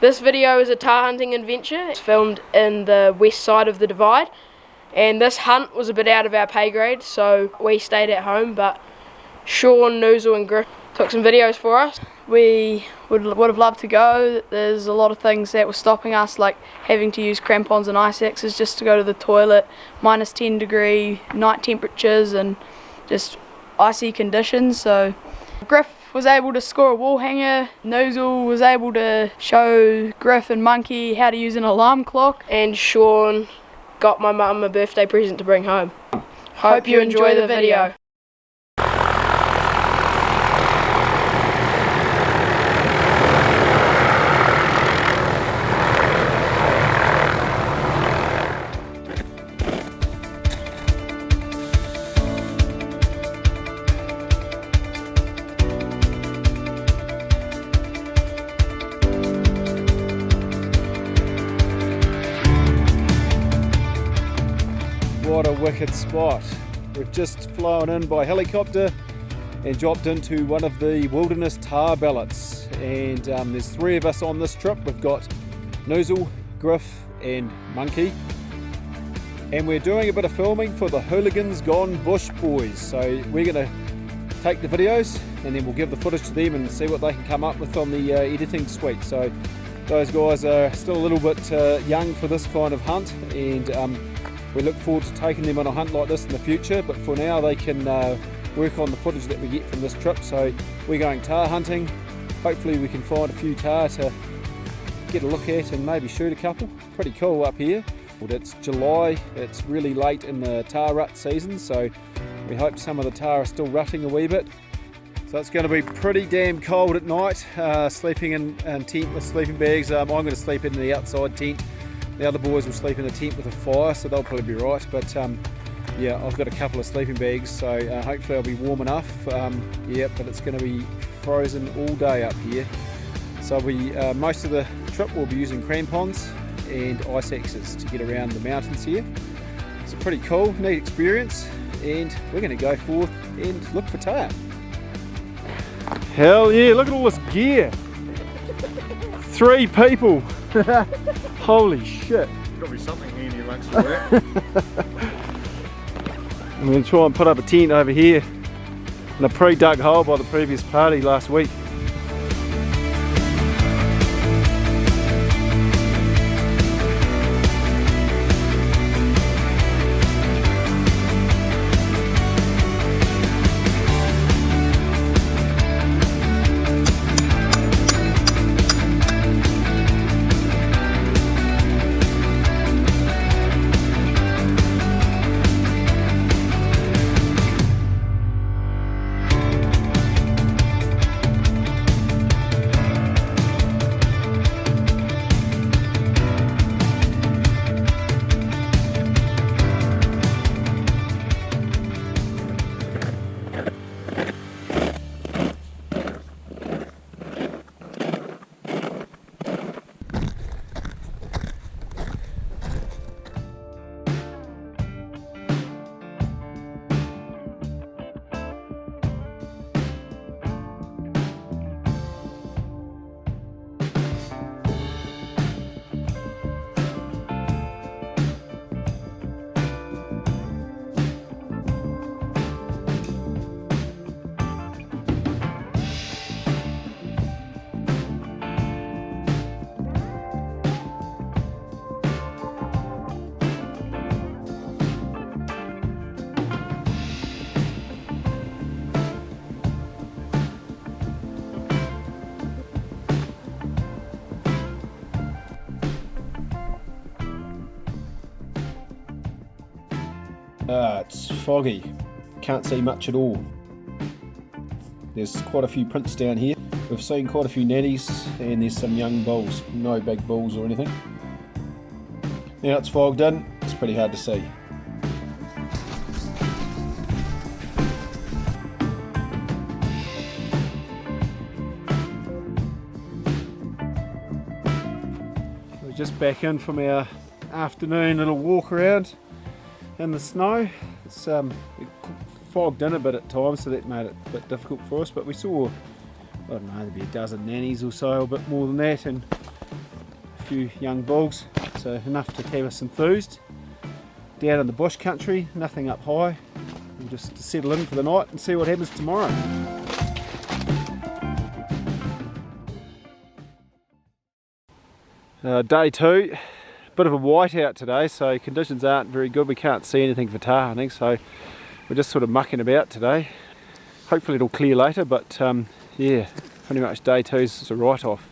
This video is a tahr hunting adventure. It's filmed in the west side of the divide, and this hunt was a bit out of our pay grade, so we stayed at home, but Sean, Noozle and Griff took some videos for us. We would have loved to go. There's a lot of things that were stopping us, like having to use crampons and ice axes just to go to the toilet, -10-degree night temperatures and just icy conditions. So Griff was able to score a wall hanger, Noozle was able to show Griff and Monkey how to use an alarm clock, and Sean got my mum a birthday present to bring home. Hope you enjoy the video. What a wicked spot. We've just flown in by helicopter and dropped into one of the wilderness tahr billets, and there's 3 of us on this trip. We've got Noozle, Griff and Monkey, and we're doing a bit of filming for the Hooligans Gone Bush boys. So we're going to take the videos and then we'll give the footage to them and see what they can come up with on the editing suite. So those guys are still a little bit young for this kind of hunt, and we look forward to taking them on a hunt like this in the future, but for now they can work on the footage that we get from this trip. So we're going tahr hunting. Hopefully we can find a few tahr to get a look at and maybe shoot a couple. Pretty cool up here. It's July, it's really late in the tahr rut season, so we hope some of the tahr are still rutting a wee bit. So it's going to be pretty damn cold at night, sleeping in tent with sleeping bags. I'm going to sleep in the outside tent. The other boys will sleep in a tent with a fire, so they'll probably be right. But yeah, I've got a couple of sleeping bags, so hopefully I'll be warm enough. Yeah, but it's going to be frozen all day up here. So most of the trip we'll be using crampons and ice axes to get around the mountains here. It's a pretty cool, neat experience, and we're going to go forth and look for tahr. Hell yeah, look at all this gear. 3 people. Holy shit. There's got to be something handy amongst all that. I'm going to try and put up a tent over here in a pre-dug hole by the previous party last week. It's foggy, can't see much at all. There's quite a few prints down here. We've seen quite a few natties and there's some young bulls, no big bulls or anything. Now it's fogged in, it's pretty hard to see. We're just back in from our afternoon little walk around in the snow. It's it fogged in a bit at times, so that made it a bit difficult for us, but we saw, I don't know, there'd be a dozen nannies or so, a bit more than that, and few young bulls, so enough to keep us enthused. Down in the bush country, nothing up high. We'll just settle in for the night and see what happens tomorrow. Day 2, bit of a whiteout today, so conditions aren't very good. We can't see anything for tahr hunting, so we're just sort of mucking about today. Hopefully it'll clear later, but yeah, pretty much day 2's a write-off.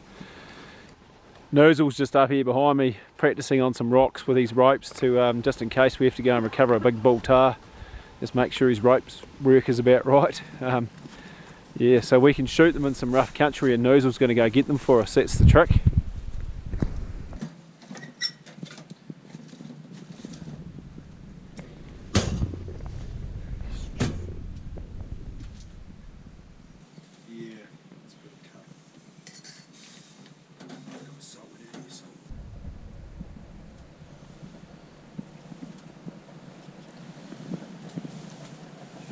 Noozle's just up here behind me practicing on some rocks with his ropes to just in case we have to go and recover a big bull tahr, just make sure his ropes work is about right. Yeah, so we can shoot them in some rough country and Noozle's going to go get them for us. That's the trick.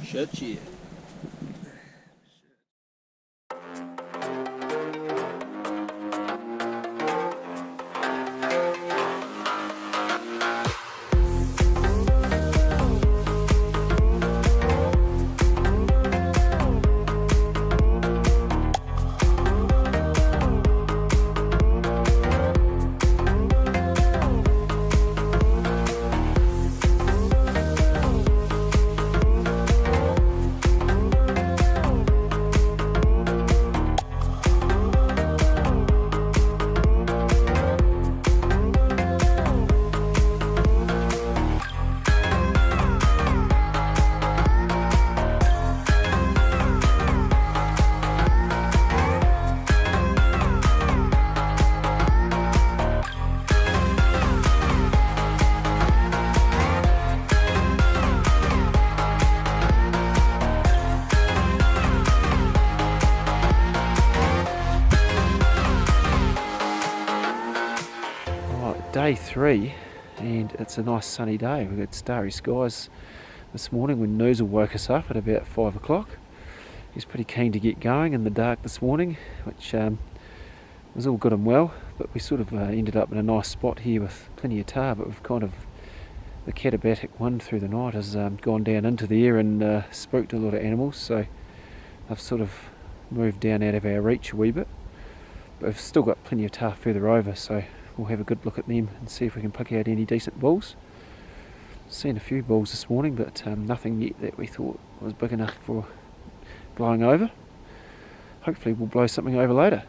Shit, yeah. Day 3, and it's a nice sunny day. We've got starry skies this morning when Noozle woke us up at about 5 o'clock. He's pretty keen to get going in the dark this morning, which was all good and well, but we sort of ended up in a nice spot here with plenty of tahr, but we've kind of, the katabatic wind through the night has gone down into the air and spooked a lot of animals, so I've sort of moved down out of our reach a wee bit, but we've still got plenty of tahr further over, so we'll have a good look at them and see if we can pick out any decent bulls. Seen a few bulls this morning, but nothing yet that we thought was big enough for blowing over. Hopefully we'll blow something over later.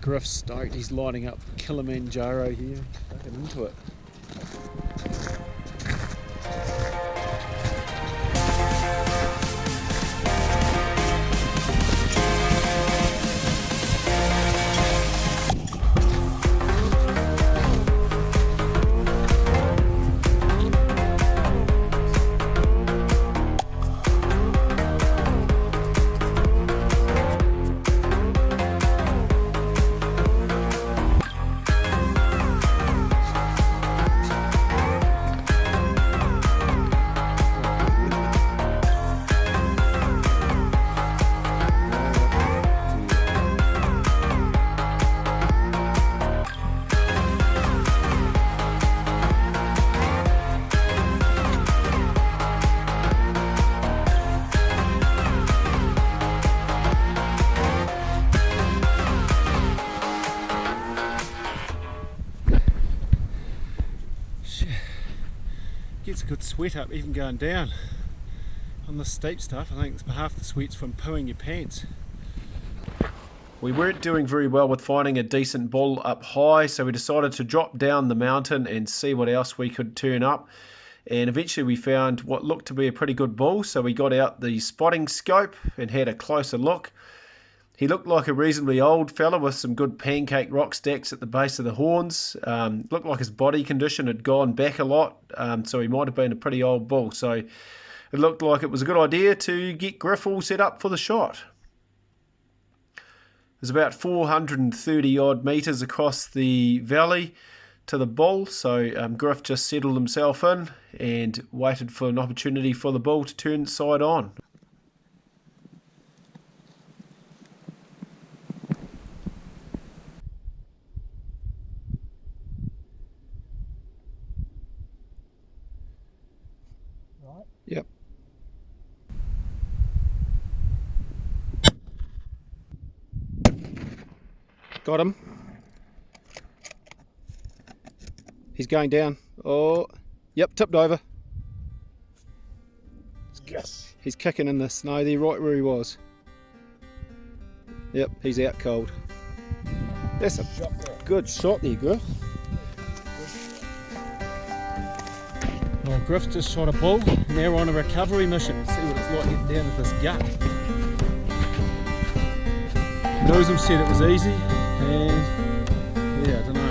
Griff's stoked, he's lining up Kilimanjaro here, fucking into it. Gets a good sweat up even going down on this steep stuff. I think half the sweat's from pooing your pants. We weren't doing very well with finding a decent bull up high, so we decided to drop down the mountain and see what else we could turn up, and eventually we found what looked to be a pretty good bull, so we got out the spotting scope and had a closer look. He looked like a reasonably old fella with some good pancake rock stacks at the base of the horns. Looked like his body condition had gone back a lot, so he might have been a pretty old bull. So it looked like it was a good idea to get Griff all set up for the shot. There's about 430 odd metres across the valley to the bull, so Griff just settled himself in and waited for an opportunity for the bull to turn side on. Yep. Got him. He's going down. Oh, yep, tipped over. Yes. He's kicking in the snow there, right where he was. Yep, he's out cold. That's a good shot there, Griff. Well, Griff just shot a bull. Now we're on a recovery mission. See what it's like getting down with this gut. Nozem said it was easy, and yeah, I don't know.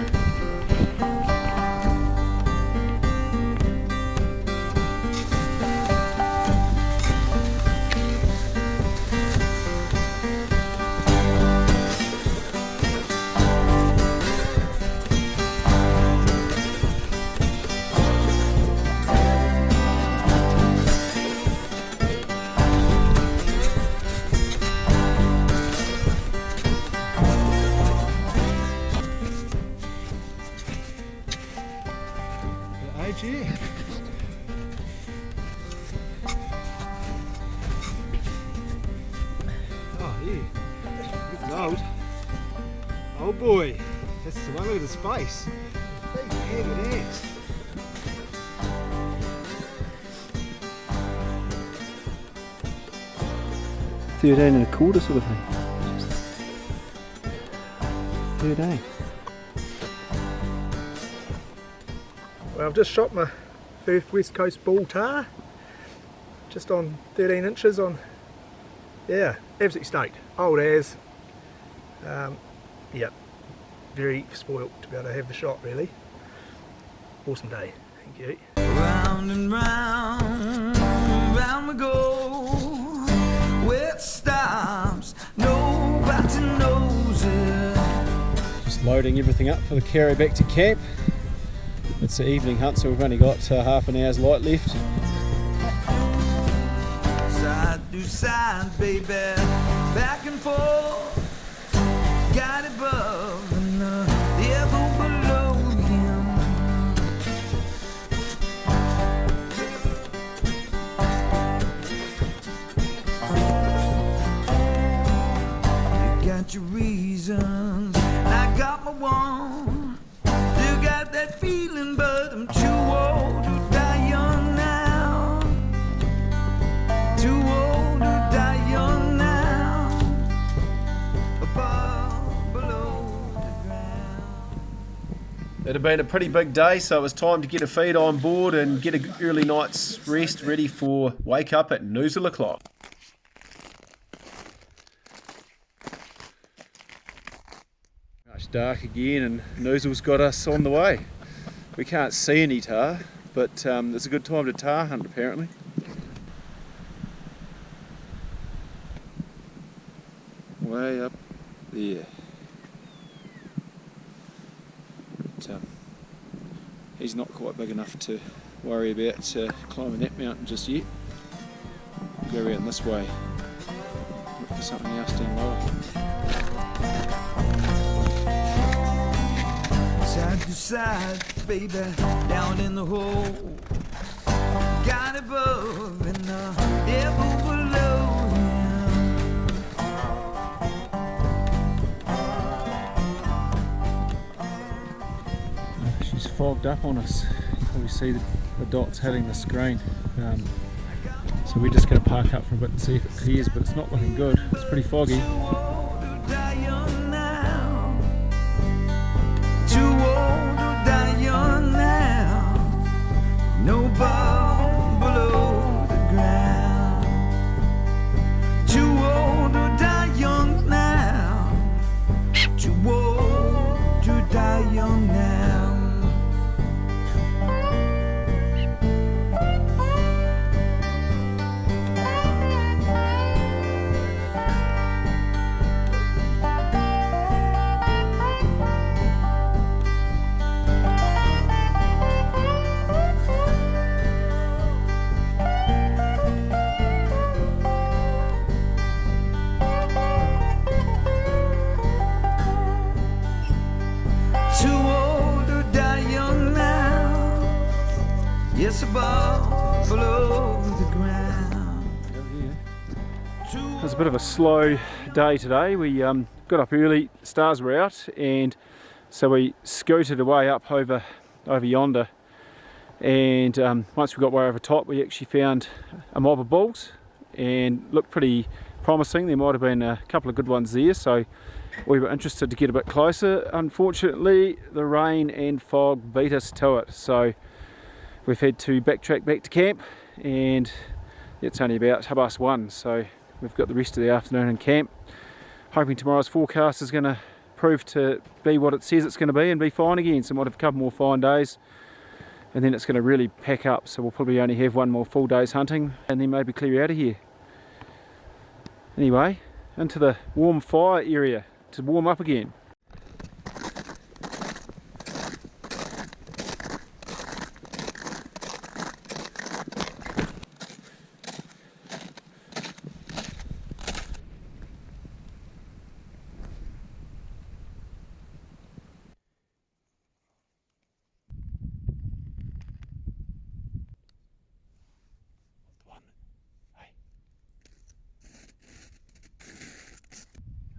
Yeah. Oh yeah, he's old. Oh boy, that's the one. Look at his face. Big headed ass. $13.25 sort of thing. 13. Well, I've just shot my first West Coast Bull Tahr, just on 13 inches on, yeah, absolutely stoked. Old as, yeah, very spoilt to be able to have the shot really. Awesome day, thank you. Round and round, round we go, where it stops, nobody knows it. Just loading everything up for the carry back to camp. It's the evening hunt, so we've only got half an hour's light left. Side to side, baby, back and forth, God above and the devil below him. You got your reasons, I got my one. You got that feeling, but I'm too old to die young now. Too old to die young now. Above, below the ground. It had been a pretty big day, so it was time to get a feed on board and get an early night's rest ready for wake up at noozle o'clock. It's dark again and Noozle's got us on the way. We can't see any tahr, but it's a good time to tahr hunt apparently. Way up there. But, he's not quite big enough to worry about climbing that mountain just yet. We'll go around this way. Look for something else down lower. Side to side, baby, down in the hole. God above and the devil below him. She's fogged up on us. You can probably see the dots hitting the screen. So we're just going to park up for a bit and see if it clears, but it's not looking good. It's pretty foggy. No bomb below the ground. Too old to die young now. Too old to die young now. Yes, above, below the ground. It was a bit of a slow day today. We got up early, stars were out, and so we scooted away up over yonder. And once we got way over top, we actually found a mob of bulls and looked pretty promising. There might have been a couple of good ones there, so we were interested to get a bit closer. Unfortunately, the rain and fog beat us to it, so we've had to backtrack back to camp, and it's only about 1:30, so we've got the rest of the afternoon in camp, hoping tomorrow's forecast is going to prove to be what it says it's going to be and be fine again. So we might have a couple more fine days, and then it's going to really pack up, so we'll probably only have one more full day's hunting and then maybe clear out of here. Anyway, into the warm fire area to warm up again.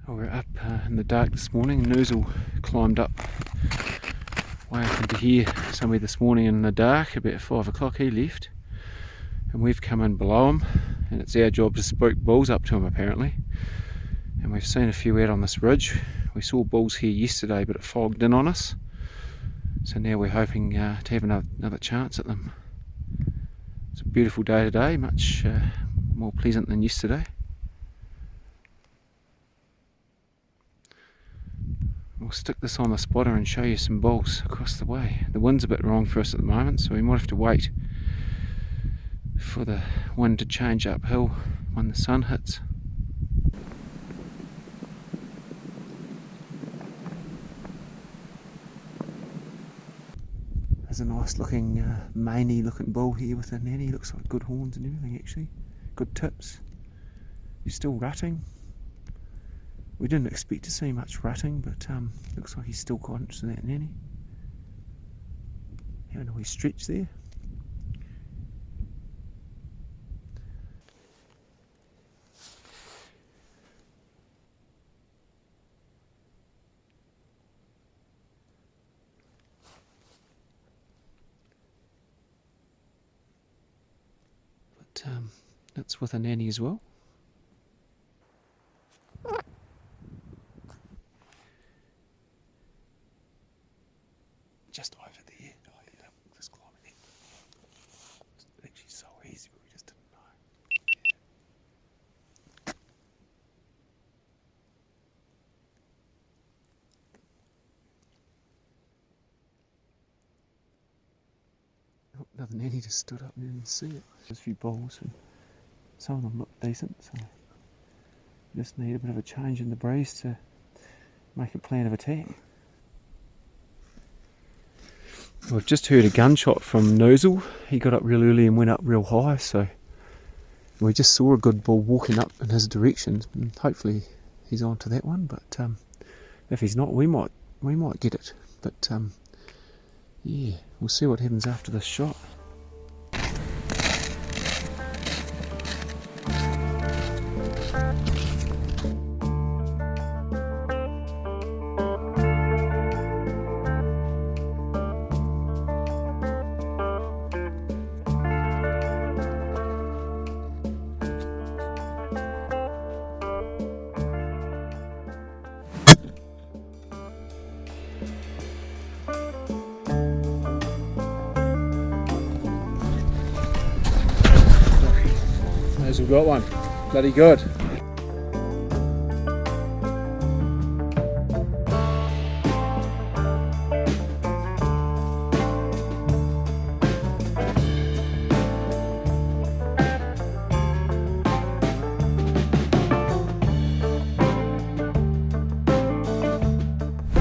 We're up in the dark this morning. Noozle climbed up way up into here somewhere this morning in the dark, about 5 o'clock he left, and we've come in below him, and it's our job to spook bulls up to him apparently. And we've seen a few out on this ridge. We saw bulls here yesterday, but it fogged in on us, so now we're hoping to have another chance at them. It's a beautiful day today, much more pleasant than yesterday. We'll stick this on the spotter and show you some bulls across the way. The wind's a bit wrong for us at the moment, so we might have to wait for the wind to change uphill when the sun hits. There's a nice looking maney looking bull here with a nanny. Looks like good horns and everything actually. Good tips. He's still rutting. We didn't expect to see much rutting, but looks like he's still quite interested in that nanny. Having a wee stretch there. But that's with a nanny as well. Just over there. Oh, yeah, just climbing it. It's actually so easy, but we just didn't know. Yeah. Oh, another nanny just stood up and didn't see it. There's a few bulls, and some of them look decent, so we just need a bit of a change in the breeze to make a plan of attack. We've just heard a gunshot from Noozle. He got up real early and went up real high, so we just saw a good bull walking up in his direction, and hopefully he's on to that one. But if he's not, we might get it. But yeah, we'll see what happens after this shot. We've got one. Bloody good.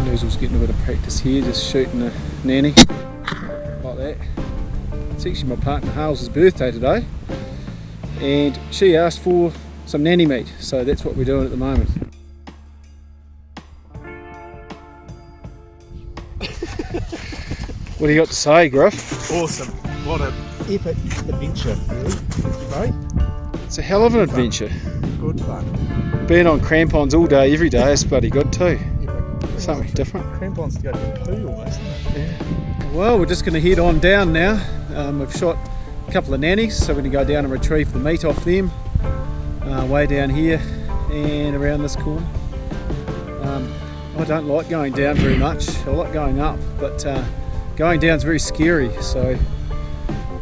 Noozle's getting a bit of practice here, just shooting a nanny like that. It's actually my partner Hale's birthday today, and she asked for some nanny meat, so that's what we're doing at the moment. What do you got to say, Griff? Awesome. What an epic adventure, really. Thank you, It's a hell of an adventure. mate. Good fun. Being on crampons all day, every day is bloody good too. Epic. Something different. Crampons to go to poo almost, isn't it? Well, we're just going to head on down now. We've shot a couple of nannies, so we're going to go down and retrieve the meat off them. Way down here and around this corner. I don't like going down very much. I like going up, but going down is very scary. So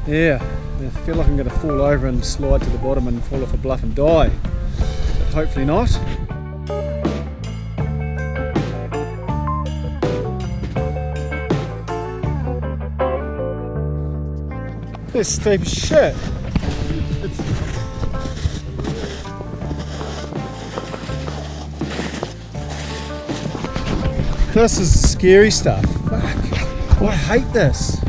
yeah, I feel like I'm going to fall over and slide to the bottom and fall off a bluff and die. But hopefully not. This steep as shit. This is scary stuff. Fuck. I hate this.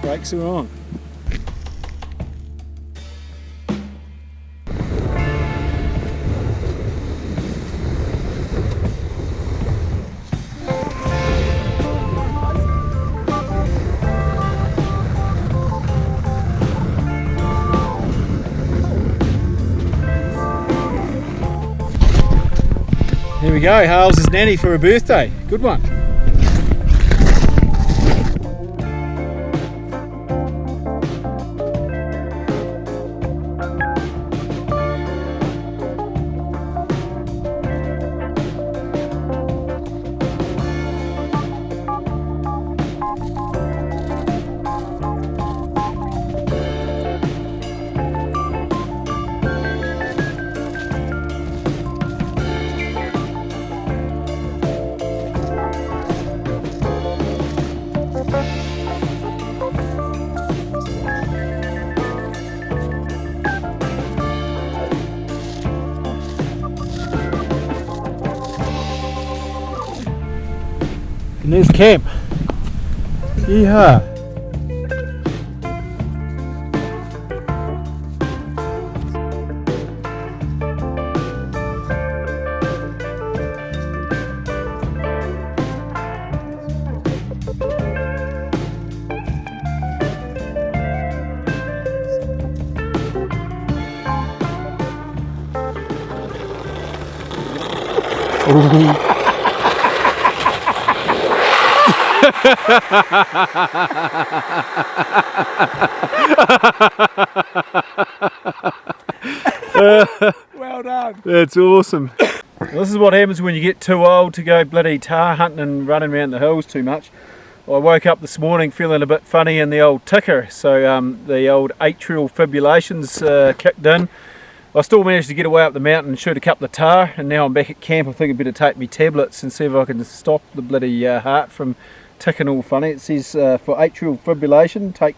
Brakes are on. Here we go, Hales' his nanny for her birthday. Good one. And there's camp. Yeehaw. Well done. That's awesome. This is what happens when you get too old to go bloody tar hunting and running around the hills too much. I woke up this morning feeling a bit funny in the old ticker, so the old atrial fibrillations kicked in. I still managed to get away up the mountain and shoot a couple of tar, and now I'm back at camp. I think I'd better take me tablets and see if I can stop the bloody heart from ticking all funny. It says for atrial fibrillation take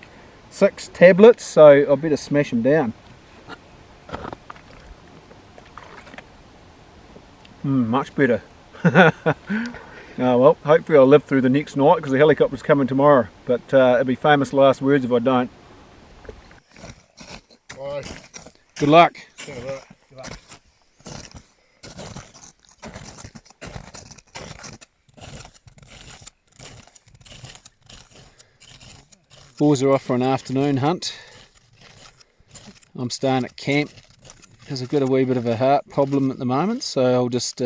6 tablets, so I better smash them down. Much better. Oh well, hopefully I'll live through the next night because the helicopter's coming tomorrow, but it'll be famous last words if I don't. Bye. Good luck. Good luck. Boys are off for an afternoon hunt. I'm staying at camp because I've got a wee bit of a heart problem at the moment, so I'll just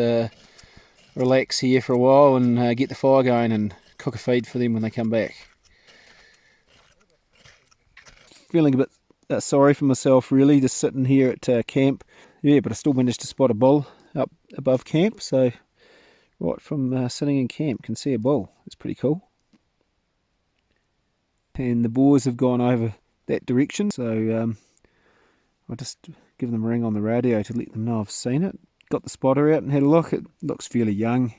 relax here for a while and get the fire going and cook a feed for them when they come back. Feeling a bit sorry for myself really, just sitting here at camp. Yeah, but I still managed to spot a bull up above camp, so right from sitting in camp can see a bull. It's pretty cool. And the boys have gone over that direction, so I'll just give them a ring on the radio to let them know I've seen it. Got the spotter out and had a look. It looks fairly young.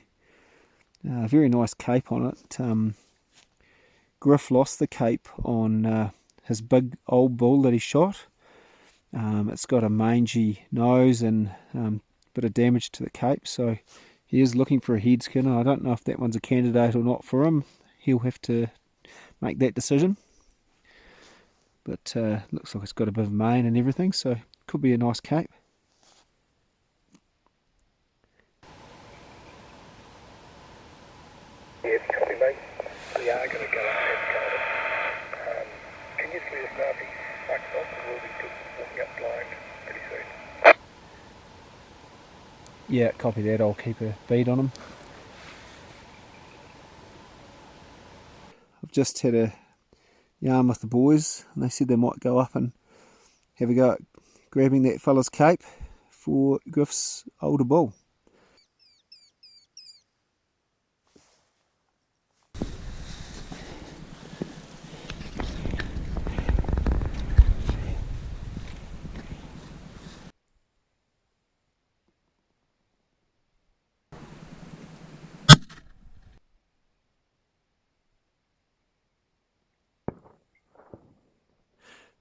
Very nice cape on it. Griff lost the cape on his big old bull that he shot. It's got a mangy nose and a bit of damage to the cape, so he is looking for a head skinner. I don't know if that one's a candidate or not for him. He'll have to make that decision. But looks like it's got a bit of mane and everything, so could be a nice cape. Yeah, copy, mate. We are going to go up and go. Can you just let us know if he fucks off, and we'll be walking up blind pretty soon. Yeah, copy that. I'll keep a bead on him. I've just had a yarn with the boys, and they said they might go up and have a go at grabbing that fella's cape for Griff's older bull.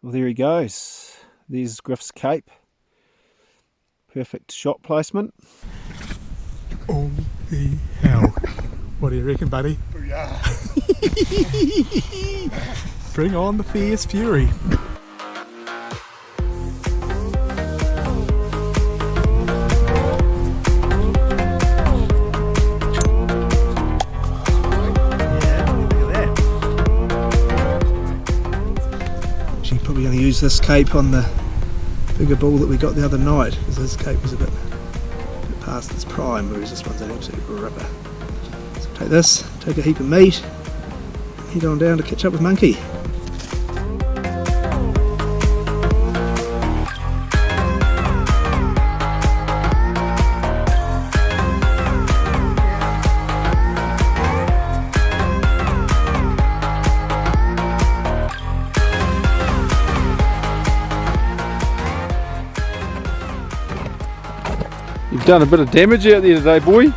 Well, there he goes. There's Griff's cape. Perfect shot placement. Oh the hell. What do you reckon, buddy? Yeah. Bring on the fierce fury. Probably going to use this cape on the bigger bull that we got the other night, because this cape was a bit past its prime, whereas this one's an absolute ripper. So take this, take a heap of meat, and head on down to catch up with Monkey. You've done a bit of damage out there today, boy.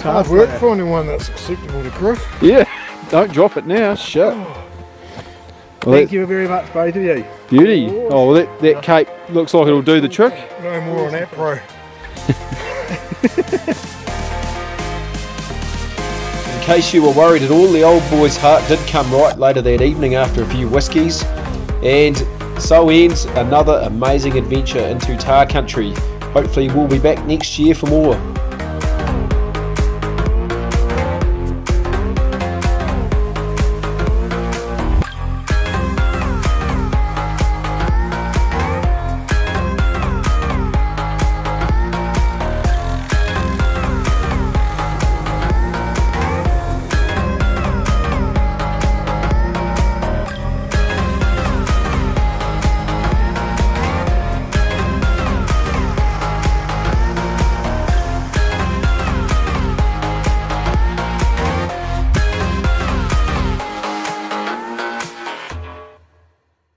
Hard work finding one that's acceptable to Griff. Yeah, don't drop it now, shit. Thank you very much, both of you. Beauty. Oh, well, that cape looks like it'll do the trick. No more on that, bro. In case you were worried at all, the old boy's heart did come right later that evening after a few whiskies, and so ends another amazing adventure into Tahr country. Hopefully we'll be back next year for more.